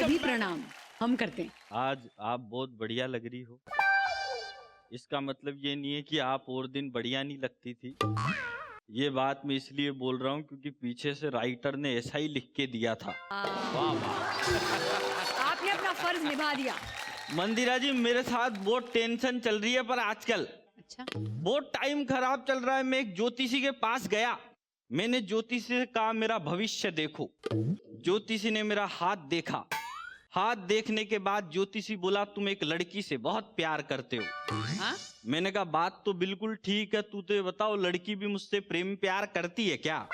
सभी प्रणाम हम करते हैं। आज आप बहुत बढ़िया लग रही हो। इसका मतलब ये नहीं है कि आप और दिन बढ़िया नहीं लगती थी। ये बात मैं इसलिए बोल रहा हूँ क्योंकि पीछे से राइटर ने ऐसा ही लिख के दिया था। वाह वाह, आपने अपना फर्ज निभा दिया। मंदिरा जी मेरे साथ बहुत टेंशन चल रही है पर आजकल अच्छा, बहुत टाइम खराब चल रहा है। मैं एक ज्योतिषी के पास गया, मैंने ज्योतिषी से कहा मेरा भविष्य देखो। ज्योतिषी ने मेरा हाथ देखा, हाथ देखने के बाद ज्योतिषी बोला तुम एक लड़की से बहुत प्यार करते हो। हाँ? मैंने कहा बात तो बिल्कुल ठीक है, तू तो ये बताओ लड़की भी मुझसे प्रेम प्यार करती है क्या?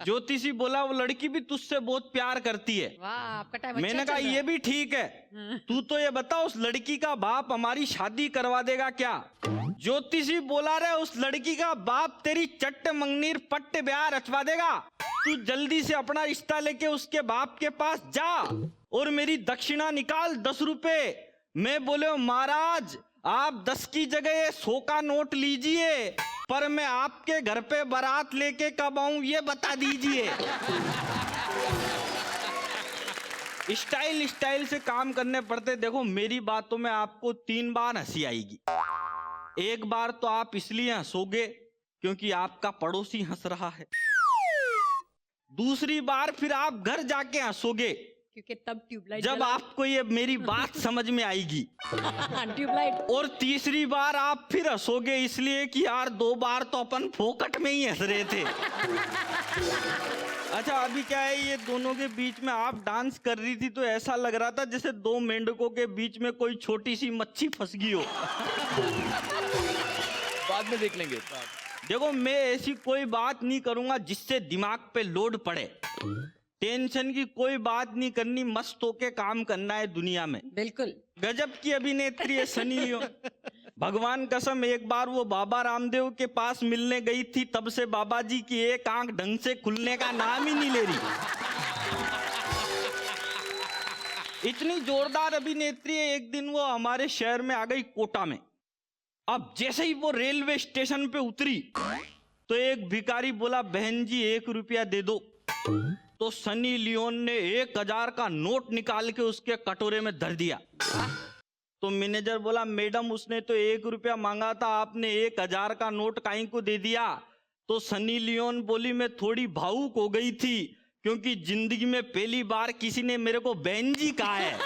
ज्योतिषी बोला वो लड़की भी तुझसे बहुत प्यार करती है। वाह, आपका टाइम अच्छा मैंने चल कहा रहा ये है। भी ठीक है, तू तो ये बता उस लड़की का बाप हमारी शादी करवा देगा क्या? ज्योतिषी बोला रे उस लड़की का बाप तेरी चट्ट मंगनीर पट्ट ब्याह रचवा देगा। तू जल्दी से अपना रिश्ता लेके उसके बाप के पास जा और मेरी दक्षिणा निकाल 10 रुपए। मैं बोले महाराज आप 10 की जगह ये 100 का नोट लीजिए, पर मैं आपके घर पे बारात लेके कब आऊं ये बता दीजिए। स्टाइल स्टाइल से काम करने पड़ते। देखो मेरी बातों में आपको 3 बार हंसी आएगी। एक बार तो आप इसलिए हंसोगे क्योंकि आपका पड़ोसी हंस रहा है। दूसरी बार फिर आप घर जाके हंसोगे क्योंकि तब ट्यूबलाइट जब आपको ये मेरी बात समझ में आएगी। ट्यूबलाइट। और तीसरी बार आप फिर हंसोगे इसलिए कि यार 2 बार तो अपन फोकट में ही हंस रहे थे। अच्छा अभी क्या है, ये दोनों के बीच में आप डांस कर रही थी तो ऐसा लग रहा था जैसे 2 मेंढकों के बीच में कोई छोटी सी मच्छी फंस गई हो। बाद में देख लेंगे। देखो मैं ऐसी कोई बात नहीं करूंगा जिससे दिमाग पे लोड पड़े। टेंशन की कोई बात नहीं करनी, मस्त होके काम करना है दुनिया में। बिल्कुल। गजब की अभिनेत्री है सनी लियोन। भगवान कसम एक बार वो बाबा रामदेव के पास मिलने गई थी, तब से बाबा जी की एक आंख ढंग से खुलने का नाम ही नहीं ले रही। इतनी जोरदार अभिनेत्री है। एक दिन वो हमारे शहर में आ गई कोटा में। अब जैसे ही वो रेलवे स्टेशन पे उतरी तो एक भिखारी बोला बहन जी 1 रुपया दे दो। तो सनी लियोन ने 1000 का नोट निकाल के उसके कटोरे में धर दिया। तो मैनेजर बोला मैडम उसने तो 1 रुपया मांगा था, आपने 1000 का नोट काहे को दे दिया? तो सनी लियोन बोली मैं थोड़ी भावुक हो गई थी क्योंकि जिंदगी में पहली बार किसी ने मेरे को बहन जी कहा है।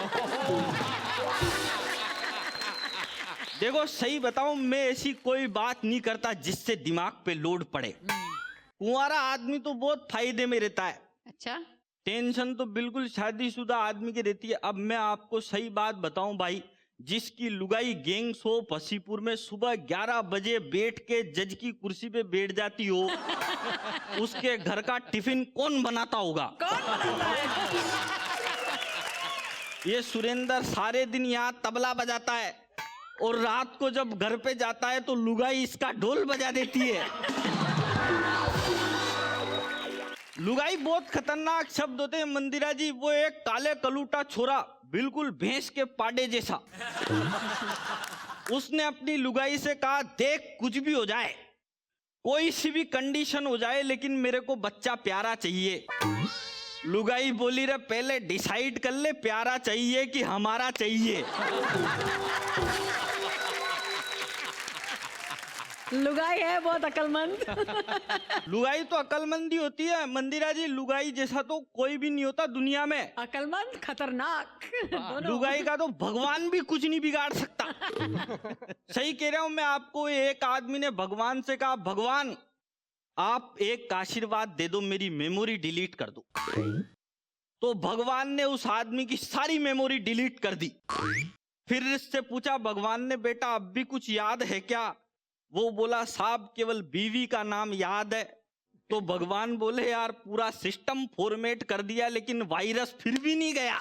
देखो सही बताऊं मैं ऐसी कोई बात नहीं करता जिससे दिमाग पे लोड पड़े। कुंवारा आदमी तो बहुत फायदे में रहता है। अच्छा, टेंशन तो बिल्कुल शादीशुदा आदमी की रहती है। अब मैं आपको सही बात बताऊं भाई, जिसकी लुगाई गैंग शो पसीपुर में सुबह 11 बजे बैठ के जज की कुर्सी पे बैठ जाती हो, उसके घर का टिफिन कौन बनाता होगा? कौन बनाता है? ये सुरेंद्र सारे दिन यहाँ तबला बजाता है और रात को जब घर पे जाता है तो लुगाई इसका ढोल बजा देती है। लुगाई बहुत खतरनाक शब्द होते हैं मंदिरा जी। वो एक काले कलूटा छोरा, बिल्कुल भैंस के पाडे जैसा। उसने अपनी लुगाई से कहा देख कुछ भी हो जाए, कोई सी भी कंडीशन हो जाए, लेकिन मेरे को बच्चा प्यारा चाहिए। लुगाई बोली रे पहले डिसाइड कर ले प्यारा चाहिए कि हमारा चाहिए। लुगाई है बहुत अकलमंद। लुगाई तो अकलमंदी होती है मंदिरा जी, लुगाई जैसा तो कोई भी नहीं होता दुनिया में। अकलमंद खतरनाक दोनों। लुगाई का तो भगवान भी कुछ नहीं बिगाड़ सकता। सही कह रहा हूं मैं आपको। एक आदमी ने भगवान से कहा भगवान आप एक आशीर्वाद दे दो, मेरी मेमोरी डिलीट कर दो। तो भगवान ने उस आदमी की सारी मेमोरी डिलीट कर दी। फिर इससे पूछा भगवान ने बेटा अब भी कुछ याद है क्या? वो बोला साहब केवल बीवी का नाम याद है। तो भगवान बोले यार पूरा सिस्टम फॉर्मेट कर दिया लेकिन वायरस फिर भी नहीं गया।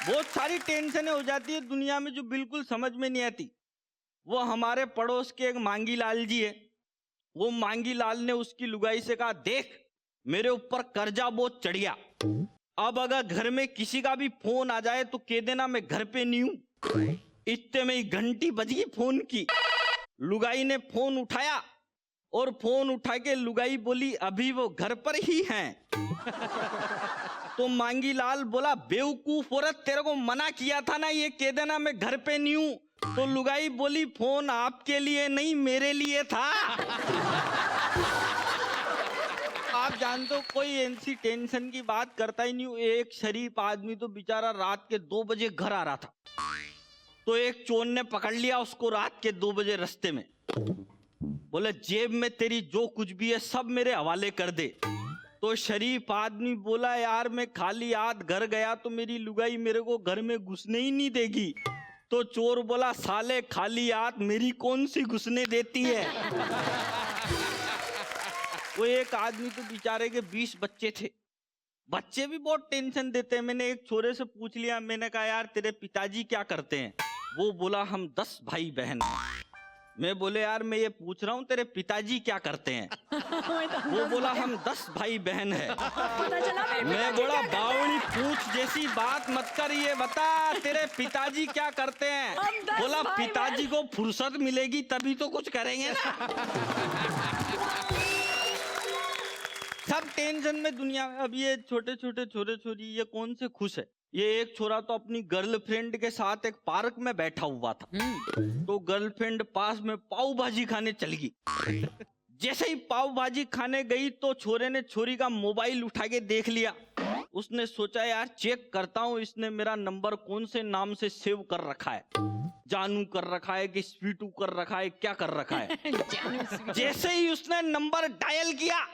बहुत सारी टेंशनें हो जाती है दुनिया में जो बिल्कुल समझ में नहीं आती। वो हमारे पड़ोस के एक मांगी लाल जी है। वो मांगी लाल ने उसकी लुगाई से कहा देख मेरे ऊपर कर्जा बहुत चढ़ गया, अब अगर घर में किसी का भी फोन आ जाए तो कह देना मैं घर पे नहीं हूं। इतने में ही घंटी बज गई फोन की। लुगाई ने फोन उठाया और फोन उठा के लुगाई बोली अभी वो घर पर ही हैं। तो मांगी लाल बोला बेवकूफ औरत, तेरे को मना किया था ना ये कह देना मैं घर पे नहीं हूं। तो लुगाई बोली फोन आपके लिए नहीं मेरे लिए था। आप जानते हो कोई ऐसी टेंशन की बात करता ही नहीं। एक शरीफ आदमी तो बेचारा रात के 2 बजे घर आ रहा था, तो एक चोर ने पकड़ लिया उसको रात के 2 बजे रास्ते में। बोले जेब में तेरी जो कुछ भी है सब मेरे हवाले कर दे। तो शरीफ आदमी बोला यार मैं खाली हाथ घर गया तो मेरी लुगाई मेरे को घर में घुसने ही नहीं देगी। तो चोर बोला साले खाली हाथ मेरी कौन सी घुसने देती है। वो एक आदमी तो बेचारे के 20 बच्चे थे। बच्चे भी बहुत टेंशन देते हैं। मैंने एक छोरे से पूछ लिया, मैंने कहा यार तेरे पिताजी क्या करते हैं? वो बोला हम 10 भाई बहन हैं। मैं बोले यार मैं ये पूछ रहा हूँ तेरे पिताजी क्या करते हैं? वो बोला हम 10 भाई बहन हैं। पता चला मैं बोला बावड़ी पूछ जैसी बात मत कर, ये बता तेरे पिताजी क्या करते हैं? हम 10 बोला भाई पिताजी को फुर्सत मिलेगी तभी तो कुछ करेंगे ना। सब टेंशन में दुनिया में। अब ये छोटे छोटे छोरे छोरी ये कौन से खुश है? ये एक छोरा तो अपनी गर्लफ्रेंड के साथ एक पार्क में बैठा हुआ था। तो गर्लफ्रेंड पास में पाव भाजी खाने चल गई। जैसे ही पाव भाजी खाने गई तो छोरे ने छोरी का मोबाइल उठा के देख लिया। उसने सोचा यार चेक करता हूँ इसने मेरा नंबर कौन से नाम से सेव कर रखा है। जानू कर रखा है कि स्वीटू कर रखा है, क्या कर रखा है। जैसे ही उसने नंबर डायल किया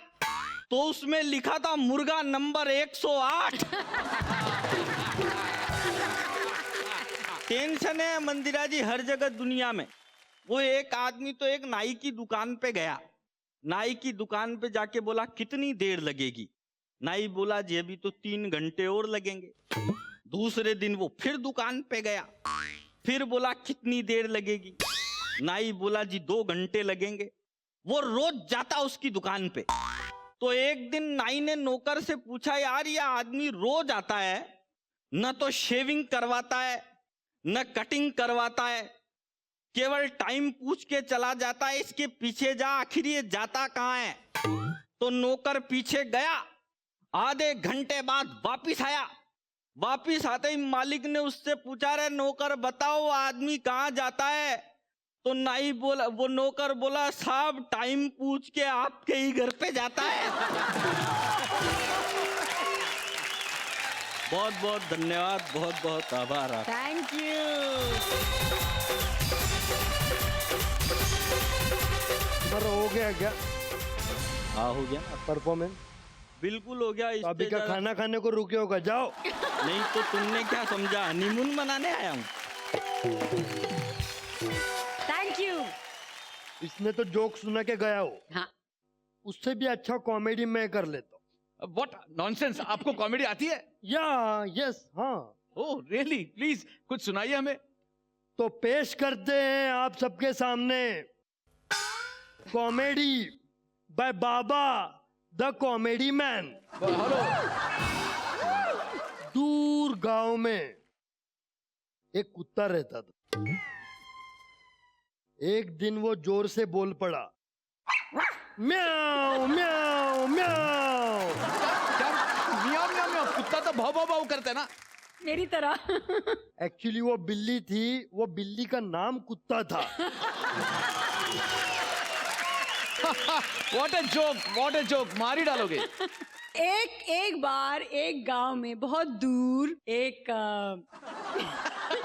तो उसमें लिखा था मुर्गा नंबर 108। टेंशन है मंदिरा जी हर जगह दुनिया में। वो एक आदमी तो एक नाई की दुकान पे गया। नाई की दुकान पे जाके बोला कितनी देर लगेगी? नाई बोला जी अभी तो 3 घंटे और लगेंगे। दूसरे दिन वो फिर दुकान पे गया, फिर बोला कितनी देर लगेगी? नाई बोला जी 2 घंटे लगेंगे। वो रोज जाता उसकी दुकान पे। तो एक दिन नाई ने नौकर से पूछा यार ये आदमी रोज आता है, न तो शेविंग करवाता है न कटिंग करवाता है, केवल टाइम पूछ के चला जाता है, इसके पीछे जा आखिर ये जाता कहाँ है? तो नौकर पीछे गया, आधे घंटे बाद वापिस आया। वापिस आते ही मालिक ने उससे पूछा रे नौकर बताओ आदमी कहाँ जाता है? तो नाई बोला, वो नौकर बोला साहब टाइम पूछ के आपके ही घर पे जाता है। बहुत बहुत धन्यवाद, बहुत बहुत आभार आप। Thank you. पर हो गया क्या हाँ हो गया ना, परफॉर्मेंस? बिल्कुल हो गया। तो अभी का खाना खाने को रुके होगा, जाओ। नहीं तो तुमने क्या समझा हनीमून मनाने आया हूँ? Thank you. इसने तो जोक सुना के गया हो। हाँ उससे भी अच्छा कॉमेडी मैं कर लेता हूँ। व्हाट नॉनसेंस, आपको कॉमेडी आती है? या यस हाँ। Oh really? प्लीज कुछ सुनाइए हमें। तो पेश करते हैं आप सबके सामने comedy bye Baba the comedy man. Hello. दूर गांव में एक कुत्ता रहता था। एक दिन वो जोर से बोल पड़ा, म्याऊ म्याऊ म्याऊ। क्या मियाँ मियाँ मियाँ? कुत्ता तो भाव भाव भाव करता है ना। मेरी तरह। एक्चुअली वो बिल्ली थी, वो बिल्ली का नाम कुत्ता था। What a joke, what a joke, मार ही डालोगे। एक बार एक गांव में बहुत दूर एक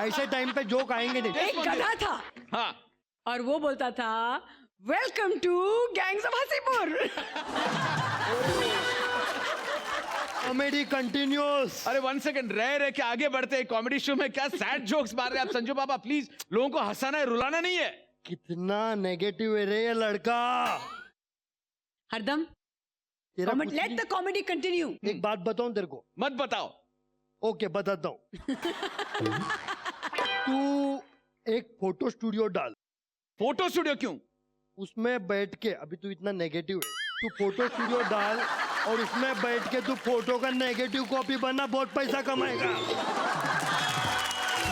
ऐसे टाइम पे जोक आएंगे नहीं। एक गधा था हाँ और वो बोलता था welcome to gangs of Hasipur. Comedy continues. अरे 1 सेकंड, रह रह के आगे बढ़ते हैं। कॉमेडी शो में क्या सैड जोक्स मार रहे हैं आप संजू बाबा? प्लीज, लोगों को हंसाना है, रुलाना नहीं है। कितना नेगेटिव है रे ये लड़का। हरदम तेरा कुछ लेट द कॉमेडी कंटिन्यू। नहीं। एक बात बताऊं तेरे को? मत बताओ। ओके बताता हूँ। तू एक फोटो स्टूडियो डाल। फोटो स्टूडियो क्यों? उसमें बैठ के, अभी तू इतना नेगेटिव है, तू फोटो स्टूडियो डाल और उसमें बैठ के तू फोटो का नेगेटिव कॉपी बना, बहुत पैसा कमाएगा।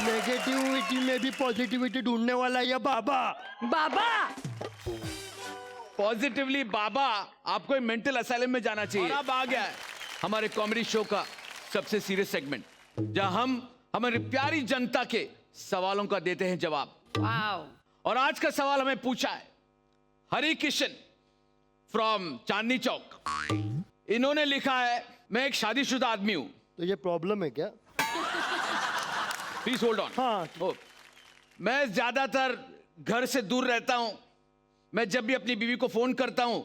नेगेटिविटी में भी पॉजिटिविटी ढूंढने वाला ये बाबा। बाबा पॉजिटिवली बाबा आपको मेंटल असाइलम में जाना चाहिए। और अब आ गया है हमारे कॉमेडी शो का सबसे सीरियस सेगमेंट, जहां हम हमारी प्यारी जनता के सवालों का देते हैं जवाब। वाओ। और आज का सवाल हमें पूछा है हरि किशन फ्रॉम चांदनी चौक। इन्होंने लिखा है, मैं एक शादीशुदा आदमी हूं। तो ये प्रॉब्लम है क्या? Please hold on. हाँ। मैं ज्यादातर घर से दूर रहता हूं। मैं जब भी अपनी बीवी को फोन करता हूं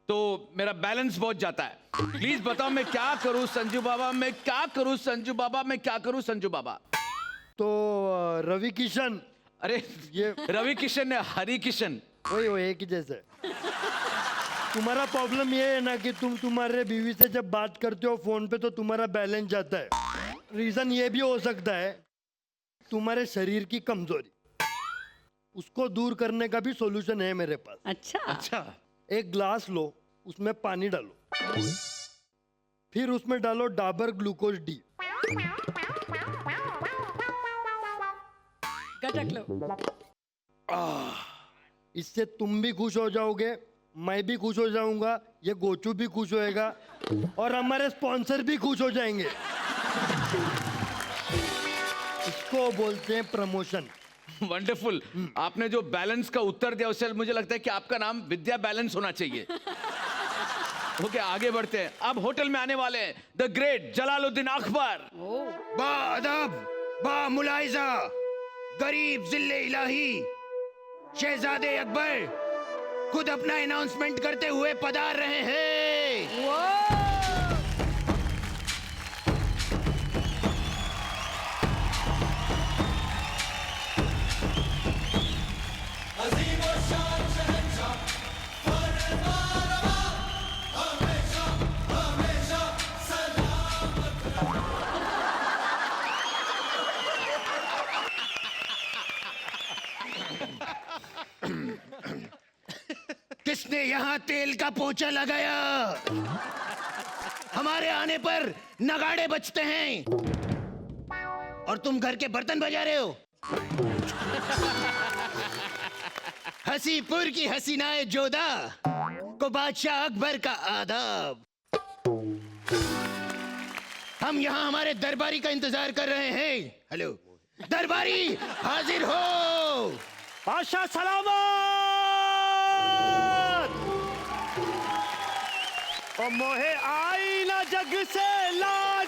तो मेरा बैलेंस बहुत जाता है। प्लीज बताओ मैं क्या करूं संजू बाबा, मैं क्या करूं संजू बाबा, मैं क्या करूं संजू बाबा। तो रवि किशन, अरे ये रवि किशन ने हरि किशन। वही एक ही जैसे। तुम्हारा प्रॉब्लम ये है ना कि तुम्हारे बीवी से जब बात करते हो फोन पे तो तुम्हारा बैलेंस जाता है। रीजन ये भी हो सकता है तुम्हारे शरीर की कमजोरी। उसको दूर करने का भी सॉल्यूशन है मेरे पास। अच्छा। अच्छा, एक ग्लास लो, उसमें पानी डालो, फिर उसमें डालो डाबर ग्लूकोज डी। गटक लो। इससे तुम भी खुश हो जाओगे, मैं भी खुश हो जाऊंगा, ये गोचू भी खुश होएगा और हमारे स्पॉन्सर भी खुश हो जाएंगे। इसको बोलते हैं प्रमोशन। वंडरफुल। आपने जो बैलेंस का उत्तर दिया उससे मुझे लगता है कि आपका नाम विद्या बैलेंस होना चाहिए। ओके, आगे बढ़ते हैं। अब होटल में आने वाले हैं द ग्रेट जलालुद्दीन अकबर। बा अदब, बा मुलाइजा, गरीब जिल्ले इलाही शहजादे अकबर खुद अपना अनाउंसमेंट करते हुए पधार रहे हैं। किसने यहाँ तेल का पोछा लगाया? हमारे आने पर नगाड़े बजते हैं और तुम घर के बर्तन बजा रहे हो। हसीपुर की हसीनाए जोधा को बादशाह अकबर का आदाब। हम यहाँ हमारे दरबारी का इंतजार कर रहे हैं। हेलो दरबारी, हाजिर हो। बादशाह सलामत। ओ मोहे आई ना जग से लाज,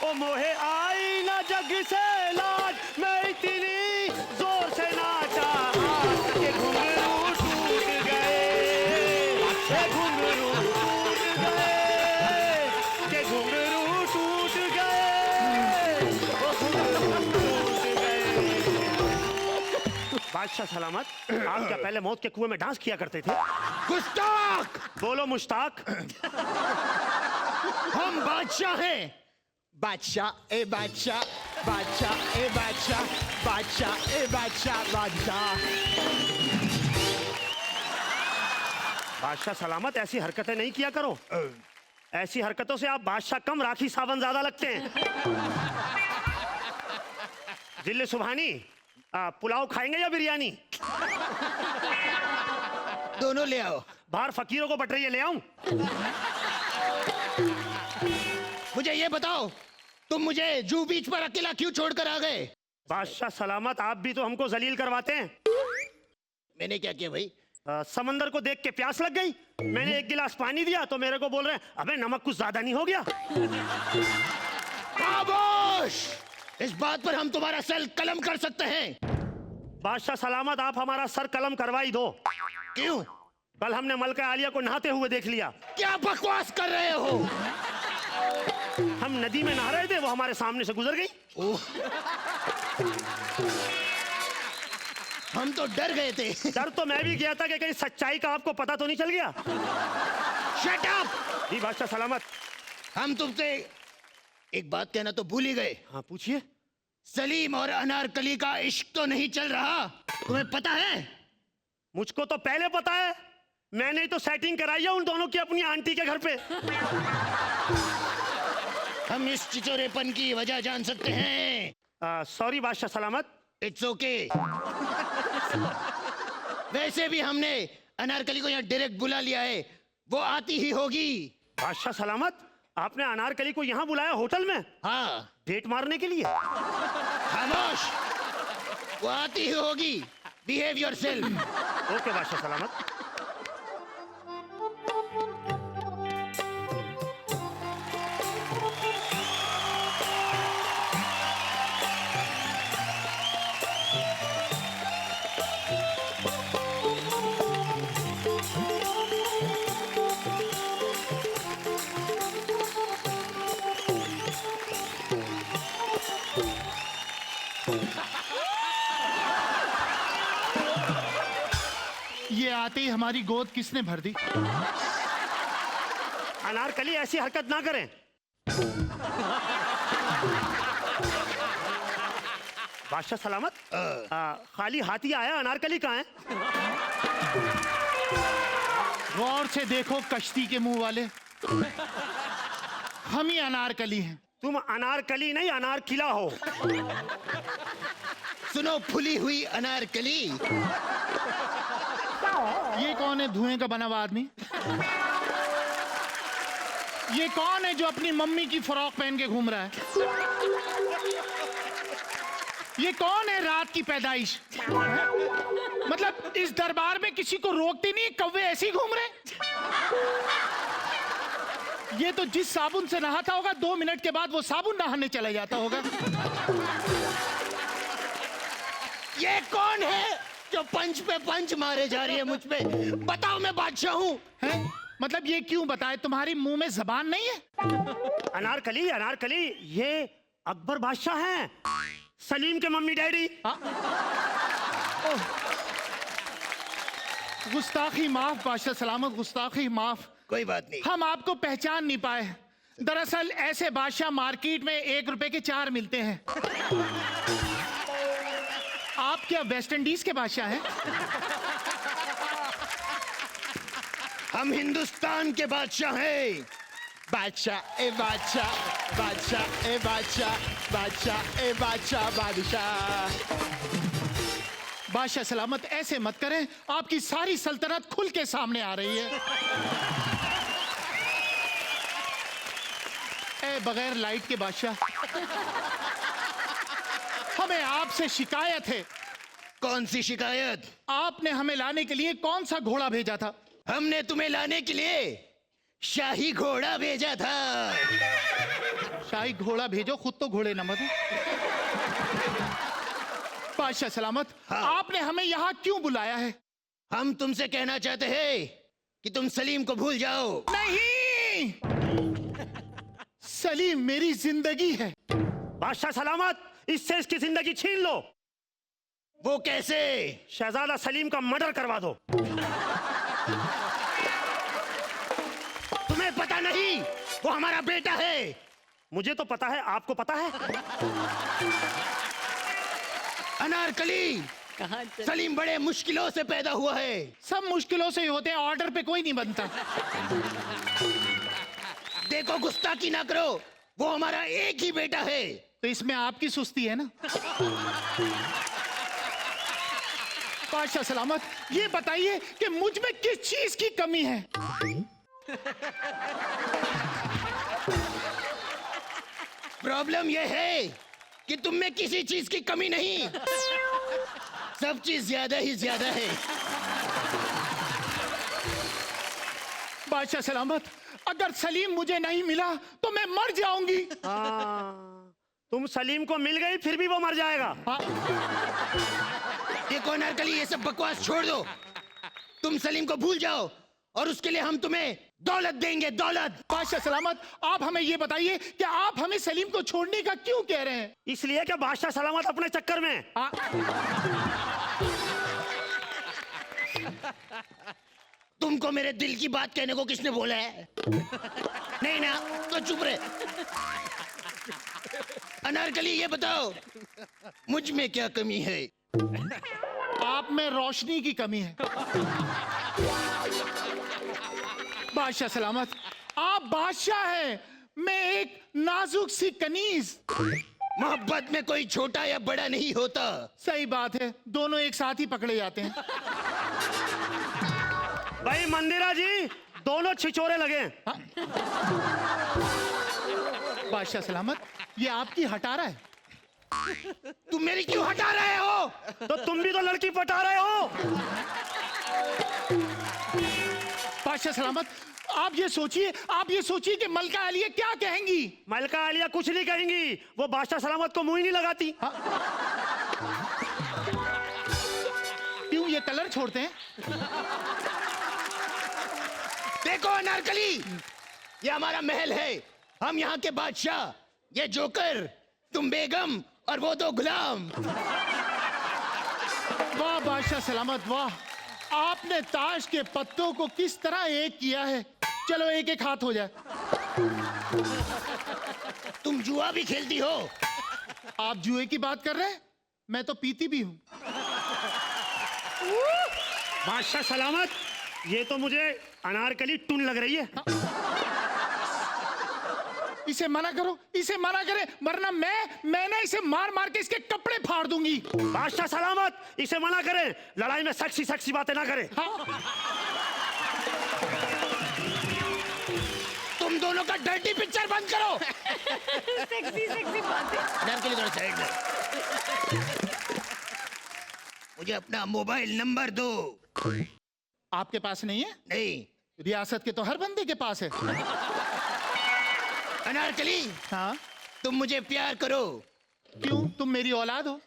ओ मोहे आई ना जग से लाज, मैं इतनी जोर से नाचा कि घुंघरू टूट गए, कि घुंघरू टूट गए, कि घुंघरू टूट गए, ओ घुंघरू टूट गए। बादशाह सलामत, आप क्या पहले मौत के कुएं में डांस किया करते थे? गुस्ताख! बोलो मुश्ताक। हम बादशाह हैं। बादशाह ए बादशाह, बादशाह ए बादशाह, बादशाह ए बादशाह, बादशाह। बादशाह सलामत, ऐसी हरकतें नहीं किया करो। ऐसी हरकतों से आप बादशाह कम राखी सावन ज्यादा लगते हैं। जिले सुभानी, पुलाव खाएंगे या बिरयानी? दोनों ले आओ। बाहर फकीरों को बटरिया ले आऊं? मुझे ये बताओ, तुम मुझे जू बीच पर अकेला क्यों छोड़कर आ गए? बादशाह सलामत, आप भी तो हमको जलील करवाते हैं। मैंने क्या किया भाई? समंदर को देख के प्यास लग गई, मैंने एक गिलास पानी दिया तो मेरे को बोल रहे हैं अबे नमक कुछ ज्यादा नहीं हो गया? खामोश! इस बात पर हम तुम्हारा सर कलम कर सकते हैं। बादशाह सलामत, आप हमारा सर कलम करवाई दो। क्यों? कल हमने मलका आलिया को नहाते हुए देख लिया। क्या बकवास कर रहे हो? हम नदी में नहा रहे थे, वो हमारे सामने से गुजर गई। हम तो डर गए थे। डर तो मैं भी गया था कि कहीं सच्चाई का आपको पता तो नहीं चल गया। Shut up! जी बादशाह सलामत। हम तुमसे एक बात कहना तो भूल ही गए। हाँ पूछिए। सलीम और अनारकली का इश्क तो नहीं चल रहा, तुम्हें पता है? मुझको तो पहले पता है, मैंने ही तो सेटिंग कराई है उन दोनों की अपनी आंटी के घर पे। हम इस चिचोरेपन की वजह जान सकते हैं? सॉरी बादशाह सलामत। It's okay. वैसे भी हमने अनारकली को यहाँ डायरेक्ट बुला लिया है, वो आती ही होगी। बादशाह सलामत, आपने अनारकली को यहाँ बुलाया होटल में हाँ, डेट मारने के लिए? खामोश, वो आती ही होगी। Behave yourself. ओके बादशाह सलामत। ये आते ही हमारी गोद किसने भर दी? अनारकली ऐसी हरकत ना करें। बादशाह सलामत, खाली हाथी आया, अनारकली कहाँ है? गौर से देखो कश्ती के मुंह वाले, हम ही अनारकली हैं। तुम अनारकली नहीं अनारकिला हो। सुनो फुली हुई अनारकली, ये कौन है धुएं का बना हुआ आदमी? ये कौन है जो अपनी मम्मी की फ्रॉक पहन के घूम रहा है? ये कौन है रात की पैदाइश? मतलब इस दरबार में किसी को रोकती नहीं, कौवे ऐसे ही घूम रहे हैं? ये तो जिस साबुन से नहाता होगा 2 मिनट के बाद वो साबुन नहाने चला जाता होगा। ये कौन है जो पंच पे पंच मारे जा रही है मुझ पे? बताओ, मैं बादशाह हूँ। हैं? मतलब ये क्यों बताए, तुम्हारी मुंह में जबान नहीं है? अनारकली अनारकली, ये अकबर बादशाह हैं, सलीम के मम्मी डैडी। गुस्ताखी माफ बादशाह सलामत, गुस्ताखी माफ। कोई बात नहीं। हम आपको पहचान नहीं पाए। दरअसल ऐसे बादशाह मार्केट में 1 रुपए के 4 मिलते हैं। आप क्या वेस्ट इंडीज के बादशाह हैं? हम हिंदुस्तान के बादशाह हैं। बादशाह ए बादशाह, बादशाह ए बादशाह, बादशाह ए बादशाह, बादशाह। बादशाह सलामत, ऐसे मत करें, आपकी सारी सल्तनत खुल के सामने आ रही है। ए बगैर लाइट के बादशाह, हमें आपसे शिकायत है। कौन सी शिकायत? आपने हमें लाने के लिए कौन सा घोड़ा भेजा था? हमने तुम्हें लाने के लिए शाही घोड़ा भेजा था। शाही घोड़ा भेजो, खुद तो घोड़े न बनो। बादशाह सलामत, हाँ। आपने हमें यहाँ क्यों बुलाया है? हम तुमसे कहना चाहते हैं कि तुम सलीम को भूल जाओ। नहीं, सलीम मेरी जिंदगी है। बादशाह सलामत, इससे इसकी जिंदगी छीन लो। वो कैसे? शहजादा सलीम का मर्डर करवा दो। तुम्हें पता नहीं वो हमारा बेटा है? मुझे तो पता है, आपको पता है? अनारकली, कहाँ सलीम बड़े मुश्किलों से पैदा हुआ है। सब मुश्किलों से ही होते हैं, ऑर्डर पे कोई नहीं बनता। देखो, गुस्ताखी ना करो, वो हमारा एक ही बेटा है। तो इसमें आपकी सुस्ती है ना? बादशाह सलामत, ये बताइए कि मुझ में किस चीज की कमी है? प्रॉब्लम ये है कि तुम में किसी चीज की कमी नहीं, सब चीज ज्यादा ही ज्यादा है। बादशाह सलामत, अगर सलीम मुझे नहीं मिला तो मैं मर जाऊंगी। तुम सलीम को मिल गई, फिर भी वो मर जाएगा। देखो अनारकली, ये सब बकवास छोड़ दो। तुम सलीम को भूल जाओ और उसके लिए हम तुम्हें दौलत देंगे, दौलत। बादशाह सलामत, आप हमें ये बताइए कि आप हमें सलीम को छोड़ने का क्यों कह रहे हैं? इसलिए कि बादशाह सलामत अपने चक्कर में। तुमको मेरे दिल की बात कहने को किसने बोला है? नहीं ना, तो चुप रहे। अनारकली, ये बताओ मुझ में क्या कमी है? आप में रोशनी की कमी है। बादशाह सलामत, आप बादशाह हैं, मैं एक नाजुक सी कनीज। मोहब्बत में कोई छोटा या बड़ा नहीं होता। सही बात है, दोनों एक साथ ही पकड़े जाते हैं। भाई मंदिरा जी, दोनों छिछोरे लगे। बादशाह सलामत, ये आपकी हटा रहा है। तुम मेरी क्यों हटा रहे हो? तो तुम भी तो लड़की पटा रहे हो। बादशाह सलामत, आप ये सोचिए कि मलका आलिया क्या कहेंगी। मलका आलिया कुछ नहीं कहेंगी, वो बादशाह सलामत को मुंह ही नहीं लगाती। क्यों, ये कलर छोड़ते हैं? देखो अनारकली, ये हमारा महल है, हम यहाँ के बादशाह। ये जोकर, तुम बेगम और वो दो गुलाम। वाह बादशाह सलामत, वाह, आपने ताश के पत्तों को किस तरह एक किया है। चलो एक एक हाथ हो जाए। तुम जुआ भी खेलती हो? आप जुए की बात कर रहे हैं, मैं तो पीती भी हूं। बादशाह सलामत, ये तो मुझे अनारकली टुन लग रही है। इसे मना करो, इसे मना करे, वरना मैं ना इसे मार मार के इसके कपड़े फाड़ दूंगी। बादशाह सलामत, इसे मना करें, लड़ाई में सेक्सी बातें ना करें। तुम दोनों का डर्टी पिक्चर बंद करो। सेक्सी बातें। अनारकली थोड़ा साइड में। मुझे अपना मोबाइल नंबर दो। आपके पास नहीं है? नहीं। रियासत के तो हर बंदे के पास है। अनारकली, हाँ, तुम मुझे प्यार करो। क्यों, तुम मेरी औलाद हो।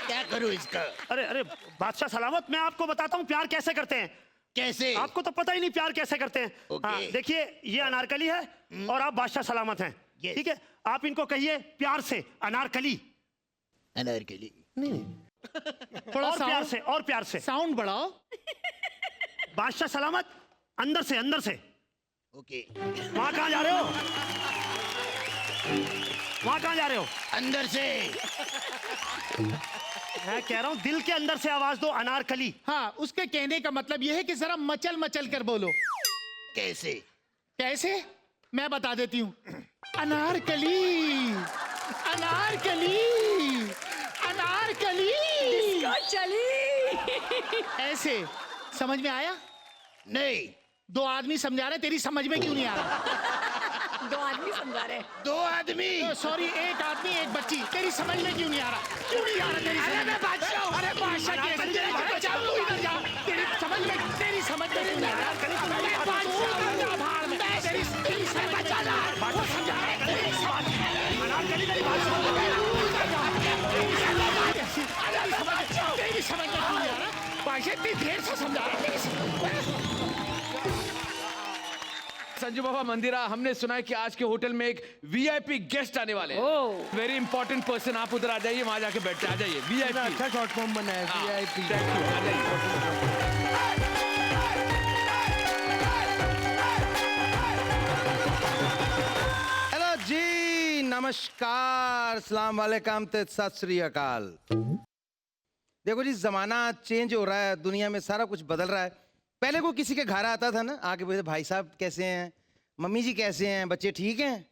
क्या करूं इसका? अरे बादशाह सलामत, मैं आपको बताता हूँ प्यार कैसे करते हैं। कैसे? आपको तो पता ही नहीं प्यार कैसे करते हैं। ओके। हाँ, देखिए, ये अनारकली है और आप बादशाह सलामत हैं। Yes. ठीक है, आप इनको कहिए प्यार से अनारकली। अनारकली। थोड़ा और प्यार से साउंड बढ़ाओ। बादशाह सलामत, अंदर से। ओके। वहां कहाँ जा रहे हो? अंदर से। मैं कह रहा हूँ दिल के अंदर से आवाज दो, अनारकली। हाँ, उसके कहने का मतलब यह है कि जरा मचल कर बोलो। कैसे? कैसे, मैं बता देती हूँ। अनारकली, अनारकली, अनारकली। चली। ऐसे समझ में आया? नहीं। दो आदमी समझा रहे, तेरी समझ में क्यों नहीं आ रहा? दो आदमी समझा रहे। दो आदमी। सॉरी, एक आदमी एक बच्ची, तेरी समझ में क्यों नहीं आ रहा? क्यों नहीं आ रहा तेरी समझ में? मैं बादशाह हूँ। अरे बादशाह की ऐसी तेरी बच्चा, तू इधर जा। तेरी समझ में क्यों नहीं आ रहा? अरे बादशाह, उधर जा बाहर में। तेरी समझ बचाना। वो समझा रहा है, तेरी समझ में। अनारकली तेरी बात समझ में। उधर जा। तेरी समझ में क्यों नहीं आ रहा? बादशाह इतनी देर से समझा रहा है। संजू बाबा मंदिरा, हमने सुना है कि आज के होटल में एक वीआईपी गेस्ट आने वाले हैं। Very important person. आप उधर आ जाइए, वहां जाके बैठते, आ जाइए। वीआईपी अच्छा शॉर्ट फॉर्म बना है, वीआईपी। थैंक यू, आ जाइए। हेलो जी, नमस्कार, सलाम वालेकुम, सत श्री अकाल। देखो जी, जमाना चेंज हो रहा है, दुनिया में सारा कुछ बदल रहा है। पहले को किसी के घर आता था ना, आके बोलते भाई साहब कैसे हैं, मम्मी जी कैसे हैं, बच्चे ठीक हैं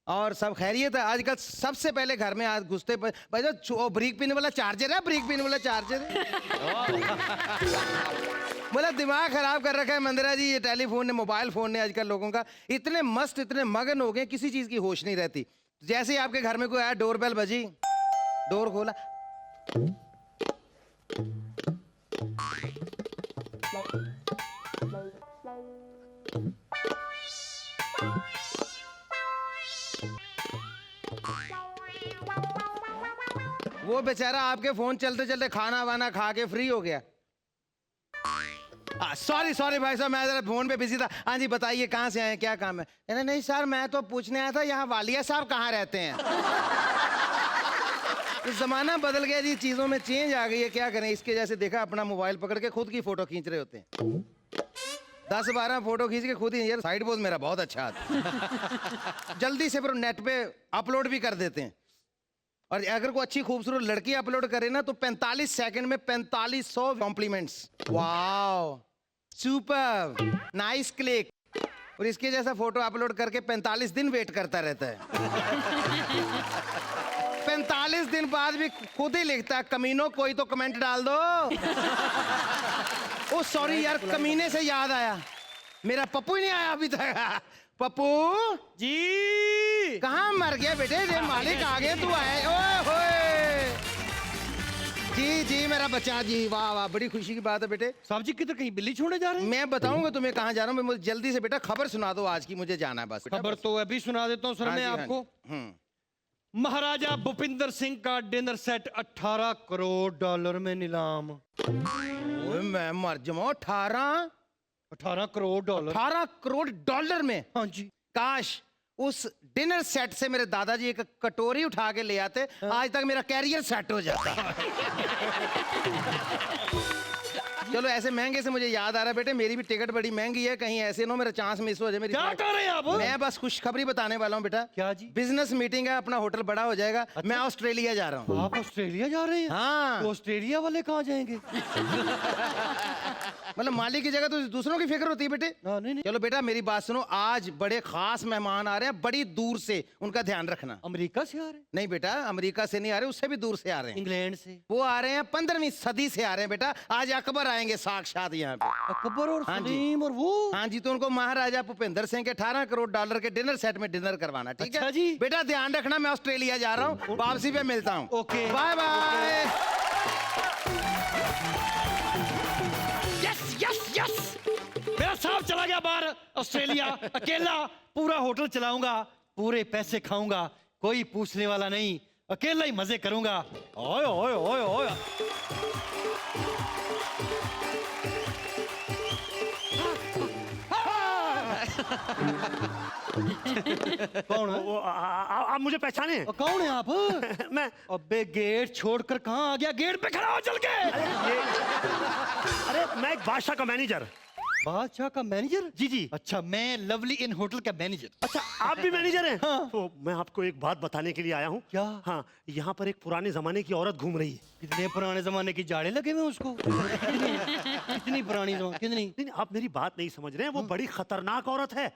और सब खैरियत है। आजकल सबसे पहले घर में आज घुसते भाई जो ब्रेक पिन वाला चार्जर है, ब्रेक पिन वाला चार्जर है। बोला दिमाग खराब कर रखा है मंदिरा जी, ये टेलीफोन ने, मोबाइल फोन ने आजकल लोगों का इतने मस्त, इतने मगन हो गए, किसी चीज की होश नहीं रहती। जैसे ही आपके घर में कोई आया, डोरबेल बजी, डोर खोला, वो बेचारा आपके फोन चलते चलते खाना वाना खा के फ्री हो गया। सॉरी भाई साहब, मैं जरा फोन पे बिजी था। हाँ जी बताइए, कहाँ से आए, क्या काम है? नहीं नहीं सर, मैं तो पूछने आया था यहाँ वालिया साहब कहाँ रहते हैं। इस जमाना बदल गया जी, चीजों में चेंज आ गई है, क्या करें। इसके जैसे देखा, अपना मोबाइल पकड़ के खुद की फोटो खींच रहे होते हैं। 10-12 फोटो खींच के खुद ही, यार साइड पोज मेरा बहुत अच्छा आता है। जल्दी से फिर नेट पे अपलोड भी कर देते हैं। और अगर कोई अच्छी खूबसूरत लड़की अपलोड करे ना, तो 45 सेकंड में 4500 compliments. Wow, super, nice click. और इसके जैसा फोटो अपलोड करके 45 दिन वेट करता रहता है। 45 दिन बाद भी खुद ही लिखता है, कमीनों कोई तो कमेंट डाल दो। ओ सॉरी यार, कमीने से याद आया, मेरा पप्पू ही नहीं आया अभी तक। पप्पू जी कहाँ मर गया बेटे? ये मालिक आ गए, तू आए। ओए होए जी जी मेरा बच्चा जी, वाह वाह, बड़ी खुशी की बात है बेटे। साहब जी किधर, कहीं बिल्ली छोड़ने जा रहे हैं? मैं बताऊंगा तुम्हें कहाँ जा रहा हूँ। मैं जल्दी से बेटा खबर सुना दो आज की, मुझे जाना है बस। खबर तो अभी सुना देता हूँ सर हाँ मैं जी, हाँ आपको। जी। महाराजा भूपिंदर सिंह का डिनर सेट 18 करोड़ डॉलर में नीलाम। ओए मैं मर जाऊँ। 18 करोड़ डॉलर। 18 करोड़ डॉलर में? हाँ जी। काश उस डिनर सेट से मेरे दादाजी एक कटोरी उठा के ले आते, आज तक मेरा कैरियर सेट हो जाता। चलो ऐसे महंगे से मुझे याद आ रहा है बेटे, मेरी भी टिकट बड़ी महंगी है, कहीं ऐसे ना मेरा चांस मिस हो जाए। मेरी क्या कर रहे हैं आप? मैं बस खुशखबरी बताने वाला हूँ बेटा। क्या जी? बिजनेस मीटिंग है, अपना होटल बड़ा हो जाएगा। मैं ऑस्ट्रेलिया जा रहा हूँ। आप ऑस्ट्रेलिया जा रहे हैं? हाँ। तो ऑस्ट्रेलिया वाले कहाँ जाएंगे? मतलब मालिक की जगह तो दूसरों की फिक्र होती है बेटे। नहीं नहीं। चलो बेटा मेरी बात सुनो, आज बड़े खास मेहमान आ रहे हैं, बड़ी दूर से, उनका ध्यान रखना। अमेरिका से आ रहे हैं? नहीं बेटा, अमेरिका से नहीं आ रहे, उससे भी दूर से आ रहे हैं। इंग्लैंड से? वो आ रहे हैं 15वीं सदी से आ रहे हैं बेटा। आज अकबर आएंगे साक्षात यहाँ पे। अकबर और हाँ जी। सलीम और वो? हाँ जी, तो उनको महाराजा भूपेंद्र सिंह के 18 करोड़ डॉलर के डिनर सेट में डिनर करवाना, ठीक अच्छा है जी। बेटा ध्यान रखना, मैं ऑस्ट्रेलिया जा रहा हूँ, वापसी पे मिलता हूँ। Okay. Bye bye. Yes yes yes. मेरा साहब चला गया बाहर ऑस्ट्रेलिया, अकेला पूरा होटल चलाऊंगा, पूरे पैसे खाऊंगा, कोई पूछने वाला नहीं, अकेला ही मजे करूंगा। ओए ओए ओए ओए। कौन है? आप मुझे पहचाने? कौन है आप? मैं। अबे गेट छोड़कर कहाँ आ गया? गेट पे खड़ा हो चल के। अरे मैं एक बादशाह का मैनेजर। बादशाह का मैनेजर? जी जी। अच्छा, मैं लवली इन होटल का मैनेजर। अच्छा आप भी मैनेजर हैं? हाँ। तो मैं आपको एक बात बताने के लिए आया हूँ। क्या? हाँ, यहाँ पर एक पुराने जमाने की औरत घूम रही है। कितने पुराने जमाने की जाड़े लगे हुए उसको? कितनी पुरानी कितनी? नहीं, आप मेरी बात नहीं समझ रहे हैं, वो बड़ी खतरनाक औरत है।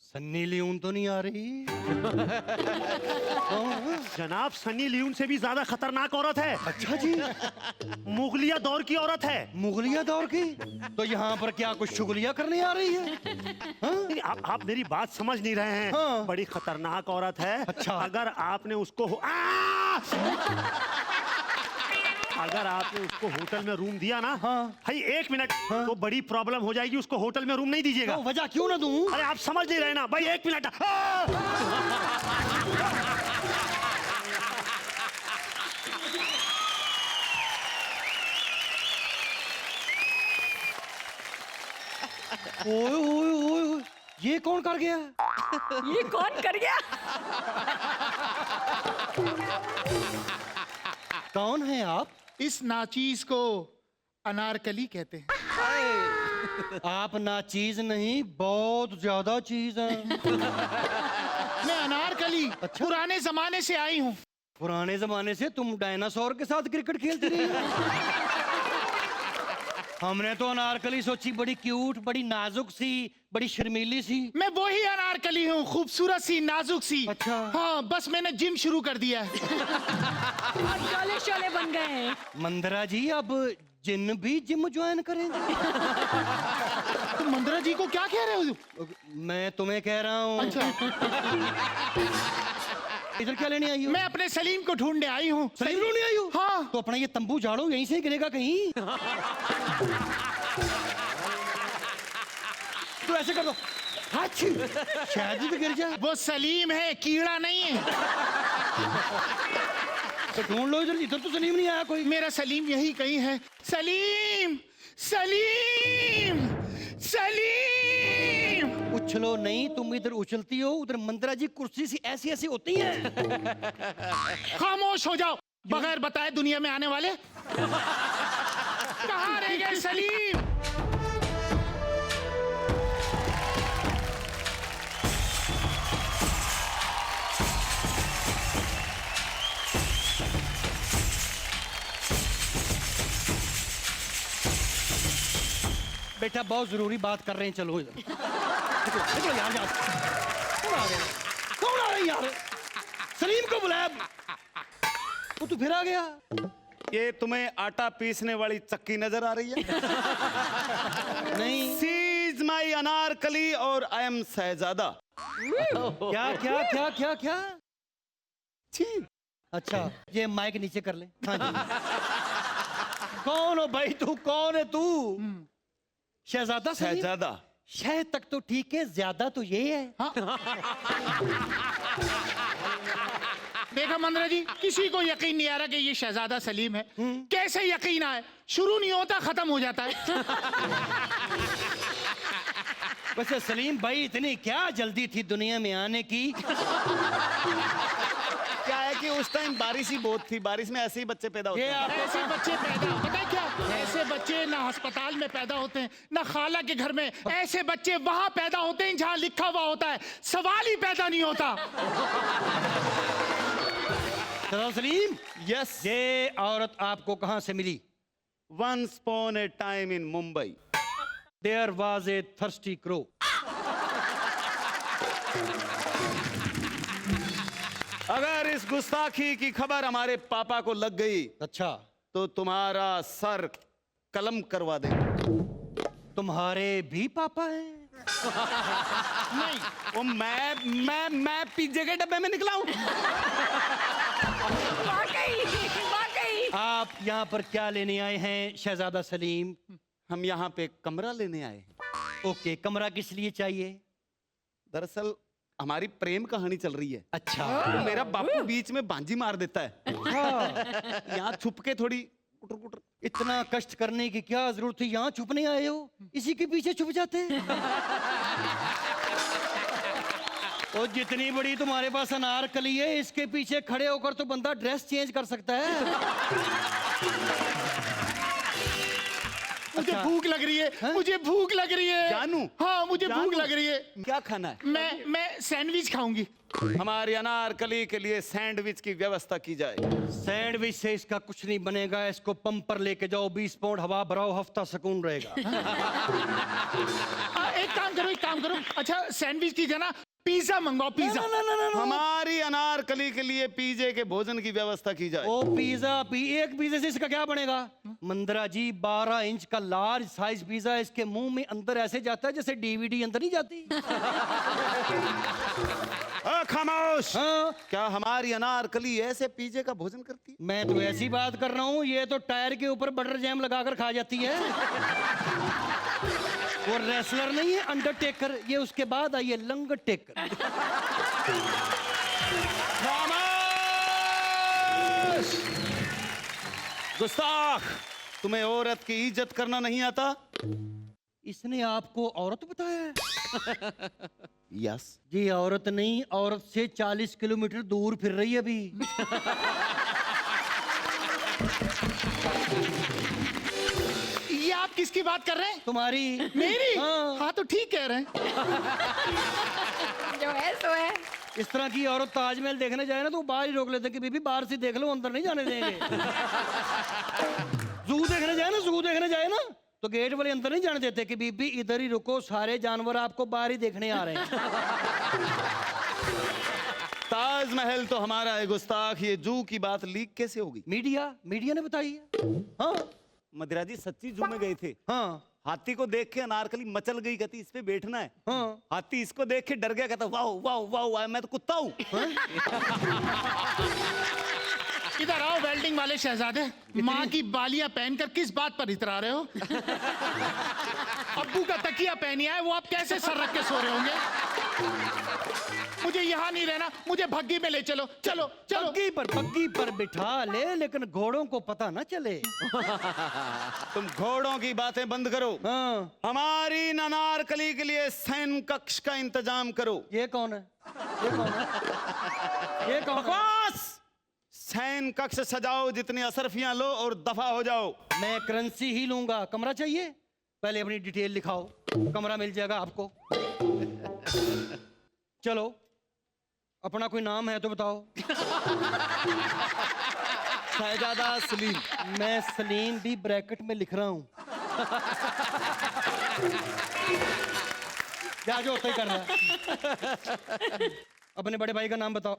सन्नी लियोन तो नहीं आ रही? जनाब सनी लियोन से भी ज्यादा खतरनाक औरत है। अच्छा जी। मुगलिया दौर की औरत है। मुगलिया दौर की? तो यहाँ पर क्या कुछ शुगलिया करने आ रही है? नहीं, आप मेरी बात समझ नहीं रहे हैं। हाँ। बड़ी खतरनाक औरत है। अच्छा। अगर आपने उसको होटल में रूम दिया ना, हाँ। भाई 1 मिनट, तो बड़ी प्रॉब्लम हो जाएगी। उसको होटल में रूम नहीं दीजिएगा। तो वजह क्यों ना दूं? अरे आप समझ नहीं रहे ना भाई, 1 मिनट। ओए ओए ओए ओए, ये कौन कर गया? ये कौन कर गया? कौन है आप? इस नाचीज को अनारकली कहते हैं। आप ना चीज नहीं, बहुत ज्यादा चीज है। मैं अनारकली पुराने जमाने से आई हूँ। पुराने जमाने से तुम डायनासोर के साथ क्रिकेट खेलती रही? हमने तो अनारकली सोची बड़ी क्यूट, बड़ी नाजुक सी, बड़ी शर्मीली सी। मैं वही अनारकली हूँ, खूबसूरत सी, नाजुक सी। अच्छा। हाँ, बस मैंने जिम शुरू कर दिया है। और शोले शोले बन गए हैं। मंदरा जी अब जिन भी जिम ज्वाइन करेंगे? तुम मंदरा जी को क्या कह रहे हो? मैं तुम्हें कह रहा हूँ। अच्छा। इधर क्या लेने आई हो? मैं अपने सलीम को ढूंढने आई हूँ। सलीम ढूंढने आई हो? हाँ। तो अपना ये तंबू झाड़ो, यहीं से गिरेगा कहीं। तो ऐसे कर दो, शायद ही गिर जाए। वो सलीम है, कीड़ा नहीं है। तो ढूंढ लो इधर। इधर तो सलीम नहीं आया कोई। मेरा सलीम यही कहीं है। सलीम, सलीम, सलीम। उछलो नहीं, तुम इधर उछलती हो, उधर मंदरा जी कुर्सी सी ऐसी ऐसी होती है। खामोश हो जाओ, बगैर बताए दुनिया में आने वाले। कहाँ रह गए सलीम? बेटा बहुत जरूरी बात कर रहे हैं, चलो इधर। देखो यार, यार कौन आ गया? कौन आ रहा है यार? सलीम को बुलाया। वो तू फिर आ गया। ये तुम्हें आटा पीसने वाली चक्की नजर आ रही है? नहीं। सी इज माई अनारकली और आई एम शहजादा। क्या क्या क्या क्या क्या? छी। अच्छा, ये माइक नीचे कर ले। हाँ जी। कौन हो भाई तू? कौन है तू? शहजादा सलीम? शहजादा। शह तक तो ठीक है, ज्यादा तो ये है। देखा मंदरा जी, किसी को यकीन नहीं आ रहा कि ये शहजादा सलीम है। कैसे यकीन आए? शुरू नहीं होता, खत्म हो जाता है। वैसे सलीम भाई, इतनी क्या जल्दी थी दुनिया में आने की? क्या है कि उस टाइम बारिश ही बहुत थी, बारिश में ऐसे ही बच्चे पैदा होते ये हैं। आप ऐसे बच्चे पैदा, पता है क्या, ऐसे बच्चे ना अस्पताल में पैदा होते हैं ना खाला के घर में। ऐसे बच्चे वहां पैदा होते हैं जहां लिखा हुआ होता है, सवाल ही पैदा नहीं होता। चलो सलीम, यस। ये औरत आपको कहां से मिली? Once upon a time in Mumbai. There was a thirsty crow. अगर इस गुस्ताखी की खबर हमारे पापा को लग गई अच्छा, तो तुम्हारा सर कलम करवा दे। तुम्हारे भी पापा हैं? नहीं, वो मैं पिज्जे के डब्बे में निकला हूं। वाकई वाकई। आप यहाँ पर क्या लेने आए हैं शहजादा सलीम? हम यहाँ पे कमरा लेने आए हैं। ओके, कमरा किस लिए चाहिए? दरअसल हमारी प्रेम कहानी चल रही है। अच्छा। तो मेरा बापू बीच में बांजी मार देता है। यहाँ छुप के थोड़ी कुटर कुटर। इतना कष्ट करने की क्या जरूरत थी? यहाँ छुपने आए हो, इसी के पीछे छुप जाते हैं। और जितनी बड़ी तुम्हारे पास अनारकली है, इसके पीछे खड़े होकर तो बंदा ड्रेस चेंज कर सकता है। मुझे अच्छा। भूख लग रही है, मुझे भूख लग रही है। जानू? हाँ, मुझे भूख जानू? लग रही है। क्या खाना है? मैं सैंडविच खाऊंगी। हमारी अनारकली के लिए सैंडविच की व्यवस्था की जाए। सैंडविच से इसका कुछ नहीं बनेगा। इसको पंप पर लेके जाओ, 20 पाउंड हवा भराओ, हफ्ता सुकून रहेगा। एक काम करो। अच्छा, सैंडविच की जगह पिज्जा मंगवाओ, पिज्जा। हमारी अनारकली के लिए पिज्जे के भोजन की व्यवस्था की जाए। ओ पिज्जा, एक पिज्जे से इसका क्या बनेगा? मंदरा जी, 12 इंच का लार्ज साइज पिज्जा इसके मुंह में अंदर ऐसे जाता है जैसे डीवीडी अंदर नहीं जाती। खामोश। हाँ? क्या हमारी अनारकली ऐसे पिज्जे का भोजन करती है? मैं तो ऐसी बात कर रहा हूँ, ये तो टायर के ऊपर बटर जैम लगाकर खा जाती है। वो रेसलर नहीं है अंडरटेकर, ये उसके बाद आई है लंगटेकर। खामोश! गुस्ताख, तुम्हें औरत की इज्जत करना नहीं आता? इसने आपको औरत बताया? यस। जी औरत नहीं, औरत से 40 किलोमीटर दूर फिर रही है अभी। ये आप किसकी बात कर रहे हैं? तुम्हारी। मेरी? हाँ। हाँ, तो ठीक कह रहे हैं। जो है सो है। इस तरह की औरत ताजमहल देखने जाए ना तो बाहर ही रोक लेते हैं कि बीबी बाहर से देख लो, अंदर नहीं जाने देंगे। जू देखने जाए ना तो गेट वाले अंदर नहीं जाने देते कि बीबी इधर ही रुको, सारे जानवर आपको बाहर ही देखने आ रहे हैं। ताजमहल तो हमारा है गुस्ताख, ये जू की बात लीक कैसे होगी? मीडिया ने बताई है। हाँ मदिरा जी सच्ची जू में गए थे। हाँ हाथी को देख के अनारकली मचल गई, कहती इस पे बैठना है। हाँ। हाथी इसको देख के डर गया, कहता वाओ वाओ वाओ, मैं तो कुत्ता हूँ। इधर आओ वेल्डिंग वाले शहजादे, माँ की बालियां पहनकर किस बात पर इतरा रहे हो? अब्बू का तकिया पहनी है, वो आप कैसे सर रख के सो रहे होंगे? मुझे यहाँ नहीं रहना, मुझे भग्गी में ले चलो। चलो चलो। बग्गी पर बिठा ले, लेकिन घोड़ों को पता न चले। तुम घोड़ों की बातें बंद करो। हाँ। हमारी अनारकली के लिए सैन कक्ष का इंतजाम करो। ये कौन है? बकवास! सैन कक्ष सजाओ, जितनी असरफियां लो और दफा हो जाओ। मैं करेंसी ही लूंगा। कमरा चाहिए? पहले अपनी डिटेल लिखाओ, कमरा मिल जाएगा आपको। चलो, अपना कोई नाम है तो बताओ। शहजादा सलीम। मैं सलीम भी ब्रैकेट में लिख रहा हूं। क्या जो होता ही कर रहा है। अपने बड़े भाई का नाम बताओ।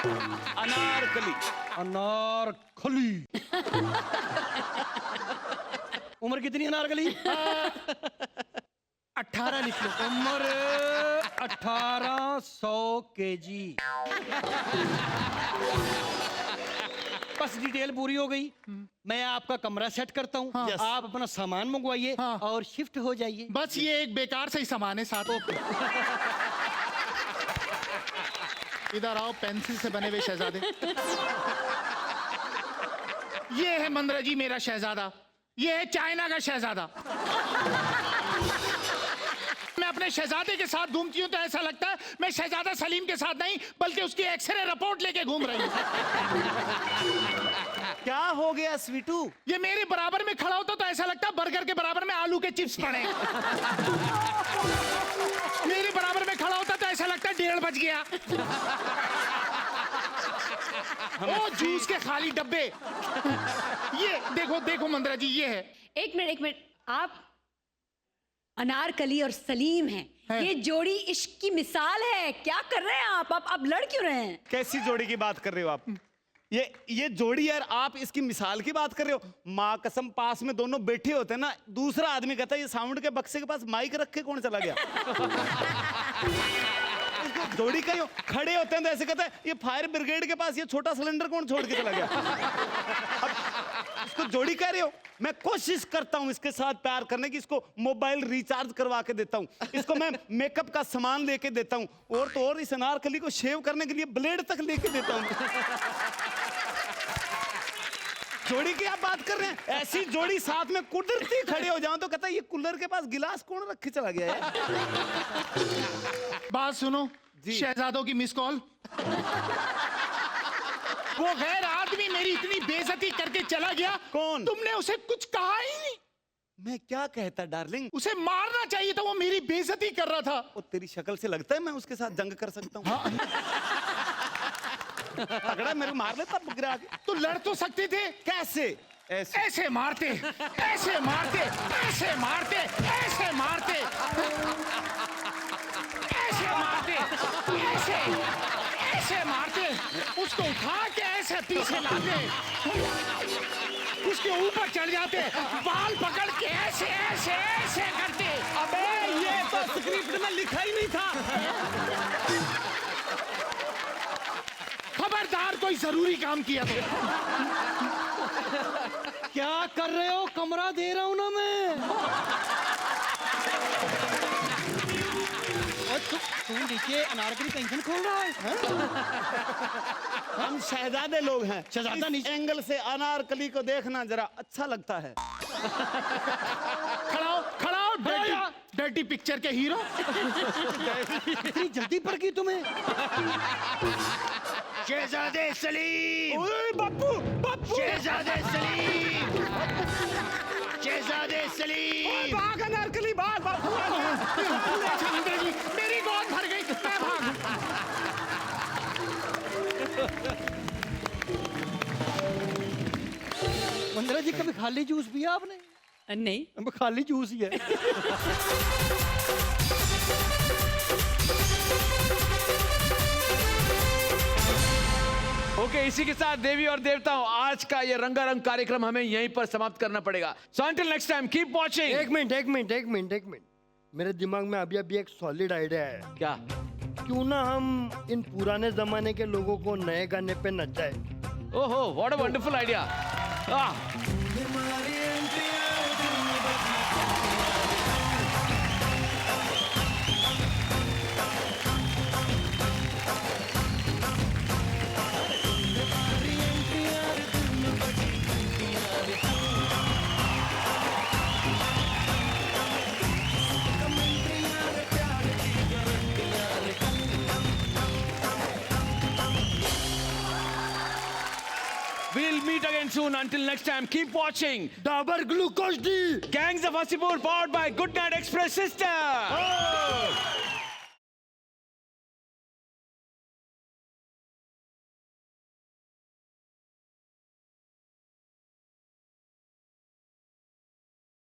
अनारकली। अनारकली। उम्र कितनी अनारकली? 18 लिख लो। उम्र 1800 केजी। बस डिटेल पूरी हो गई। मैं आपका कमरा सेट करता हूँ। हाँ। आप अपना सामान मंगवाइए हाँ। और शिफ्ट हो जाइए। बस ये एक बेकार से ही सामान है साथ। इधर आओ, पेंसिल से बने हुए शहजादे। ये है मंद्रा जी मेरा शहजादा, ये है चाइना का शहजादा। मैं अपने शहजादे के साथ घूमती हूँ तो ऐसा लगता है मैं शहजादा सलीम के साथ नहीं बल्कि उसकी एक्सरे रिपोर्ट लेके घूम रही हूँ। क्या हो गया स्वीटू? ये मेरे बराबर में खड़ा होता तो ऐसा लगता है बर्गर के बराबर में आलू के चिप्स पड़े। मेरे बराबर में खड़ा होता तो ऐसा लगता है 1:30 बज गया। ओ जूस के खाली डब्बे। ये देखो देखो मंद्रा जी, ये है। एक मिनट, आप अनारकली और सलीम हैं। ये जोड़ी इश्क की मिसाल है। क्या कर रहे हैं आप लड़ क्यों रहे हैं? कैसी जोड़ी की बात कर रहे हो आप? ये जोड़ी यार, आप इसकी मिसाल की बात कर रहे हो? माँ कसम, पास में दोनों बैठे होते हैं ना, दूसरा आदमी कहता है ये साउंड के बक्से के पास माइक रख के कौन चला गया? इसको जोड़ी का ही खड़े होते हैं तो ऐसे कहता है ये फायर ब्रिगेड के पास ये छोटा सिलेंडर कौन छोड़ के चला गया? अब इसको जोड़ी कह रहे हो? मैं कोशिश करता हूं इसके साथ प्यार करने की, इसको मोबाइल रिचार्ज करवा के देता हूं, इसको मैं मेकअप का सामान लेके देता हूं, और तो और इस अनारकली को शेव करने के लिए ब्लेड तक लेके देता हूं। जोड़ी की आप बात कर रहे हैं? ऐसी जोड़ी साथ में कुदरती खड़े हो जाओ तो कहता है ये कूलर के पास गिलास कौन रख के चला गया है? बात सुनो, शहजादों की मिस कॉल। वो गैर आदमी मेरी इतनी बेइज्जती करके चला गया। कौन? तुमने उसे कुछ कहा ही नहीं। मैं क्या कहता डार्लिंग? उसे मारना चाहिए था, वो मेरी बेइज्जती कर रहा था। और तेरी शक्ल से लगता है मैं उसके साथ जंग कर सकता हूँ? तगड़ा मेरे मार लेता गिरा के। तो लड़ तो सकते थे। कैसे? ऐसे ऐसे मारते, ऐसे मारते, ऐसे मारते, ऐसे मारते, ऐसे मारते, ऐसे ऐसे मारते, उसको उठा के ऐसे पीछे लाते, उसके ऊपर चढ़ जाते, बाल पकड़ के ऐसे ऐसे ऐसे करते। अबे ये तो स्क्रिप्ट में लिखा ही नहीं था। खबरदार कोई जरूरी काम किया तो। क्या कर रहे हो? कमरा दे रहा हूं ना मैं। और तू नीचे अनारकली पेंशन खोल रहा है? हम शहजादे लोग हैं। शहजादा इस नीचे एंगल से अनारकली को देखना जरा अच्छा लगता है। खड़ा हो, खड़ा हो, डर्टी पिक्चर के हीरो। इतनी जल्दी पड़ गई तुम्हें? शहजादे सलीम, ओए बापू, बापू, शहजादे सलीम, शहजादे सलीम। भाग अनारकली भाग, बापू। मंद्रा जी मेरी गोद भर गई, मैं भागूं। मंद्रा जी कभी खाली जूस पिया आपने? नहीं। अब खाली जूस ही है। ओके, इसी के साथ देवी और देवताओं, आज का ये रंगारंग कार्यक्रम हमें यहीं पर समाप्त करना पड़ेगा। So until next time keep watching. एक मिनट, मेरे दिमाग में अभी एक सॉलिड आइडिया है। क्या? क्यों ना हम इन पुराने जमाने के लोगों को नए गाने पे नचाए? ओहो, what a wonderful idea. We'll meet again soon. Until next time, keep watching Dabur glucose D. Gangs of Wasseypur, powered by Good Night Express Sister.